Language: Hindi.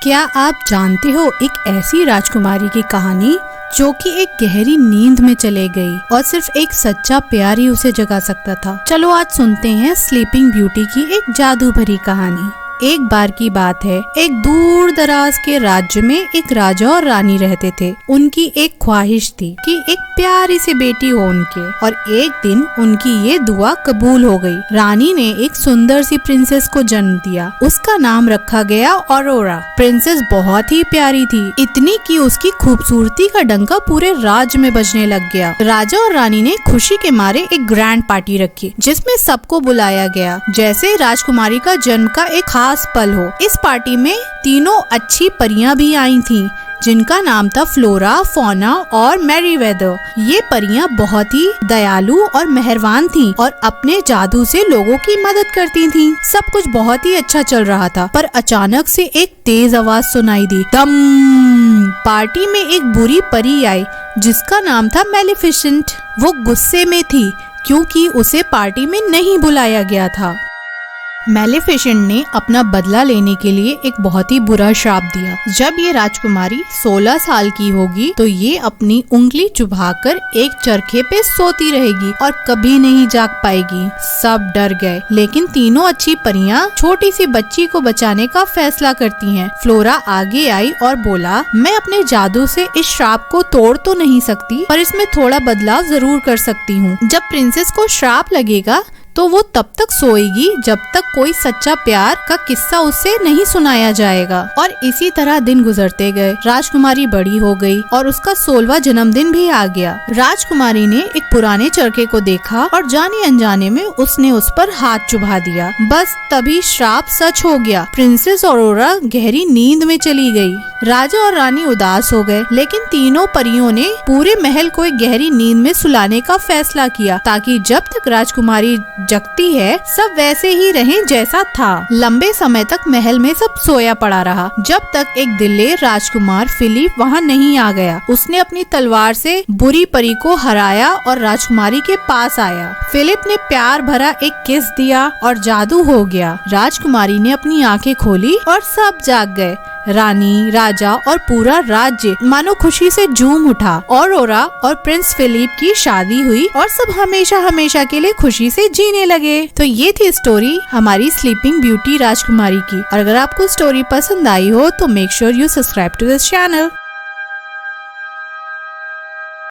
क्या आप जानते हो एक ऐसी राजकुमारी की कहानी जो कि एक गहरी नींद में चले गई और सिर्फ एक सच्चा प्यार ही उसे जगा सकता था। चलो आज सुनते हैं स्लीपिंग ब्यूटी की एक जादू भरी कहानी। एक बार की बात है, एक दूर दराज के राज्य में एक राजा और रानी रहते थे। उनकी एक ख्वाहिश थी कि एक प्यारी सी बेटी हो उनके, और एक दिन उनकी ये दुआ कबूल हो गई। रानी ने एक सुंदर सी प्रिंसेस को जन्म दिया। उसका नाम रखा गया ऑरोरा। प्रिंसेस बहुत ही प्यारी थी, इतनी कि उसकी खूबसूरती का डंका पूरे राज्य में बजने लग गया। राजा और रानी ने खुशी के मारे एक ग्रैंड पार्टी रखी जिसमें सबको बुलाया गया, जैसे राजकुमारी का जन्म का एक खास पल हो। इस पार्टी में तीनों अच्छी परियां भी आई थीं, जिनका नाम था फ्लोरा, फौना और मैरीवेदर। ये परियां बहुत ही दयालु और मेहरबान थीं और अपने जादू से लोगों की मदद करती थीं। सब कुछ बहुत ही अच्छा चल रहा था, पर अचानक से एक तेज आवाज सुनाई दी, दम। पार्टी में एक बुरी परी आई जिसका नाम था मेलेफिसेंट। वो गुस्से में थी क्योंकि उसे पार्टी में नहीं बुलाया गया था। मेलेफिसेंट ने अपना बदला लेने के लिए एक बहुत ही बुरा श्राप दिया। जब ये राजकुमारी 16 साल की होगी तो ये अपनी उंगली चुभाकर एक चरखे पे सोती रहेगी और कभी नहीं जाग पाएगी। सब डर गए, लेकिन तीनों अच्छी परियां छोटी सी बच्ची को बचाने का फैसला करती हैं। फ्लोरा आगे आई और बोला, मैं अपने जादू से इस श्राप को तोड़ तो नहीं सकती, पर इसमें थोड़ा बदलाव जरूर कर सकती हूँ। जब प्रिंसेस को श्राप लगेगा तो वो तब तक सोएगी जब तक कोई सच्चा प्यार का किस्सा उससे नहीं सुनाया जाएगा। और इसी तरह दिन गुजरते गए। राजकुमारी बड़ी हो गई और उसका 16वां जन्मदिन भी आ गया। राजकुमारी ने एक पुराने चरखे को देखा और जाने अनजाने में उसने उस पर हाथ चुभा दिया। बस तभी श्राप सच हो गया। प्रिंसेस ऑरोरा गहरी नींद में चली गई। राजा और रानी उदास हो गए, लेकिन तीनों परियों ने पूरे महल को एक गहरी नींद में सुलाने का फैसला किया, ताकि जब तक राजकुमारी जगती है सब वैसे ही रहे जैसा था। लंबे समय तक महल में सब सोया पड़ा रहा, जब तक एक दिलेर राजकुमार फिलिप वहाँ नहीं आ गया। उसने अपनी तलवार से बुरी परी को हराया और राजकुमारी के पास आया। फिलिप ने प्यार भरा एक किस दिया और जादू हो गया। राजकुमारी ने अपनी आंखें खोली और सब जाग गए। रानी, राजा और पूरा राज्य मानो खुशी से झूम उठा। ऑरोरा और प्रिंस फिलिप की शादी हुई और सब हमेशा हमेशा के लिए खुशी से जीने लगे। तो ये थी स्टोरी हमारी स्लीपिंग ब्यूटी राजकुमारी की। और अगर आपको स्टोरी पसंद आई हो तो make sure you subscribe to this channel.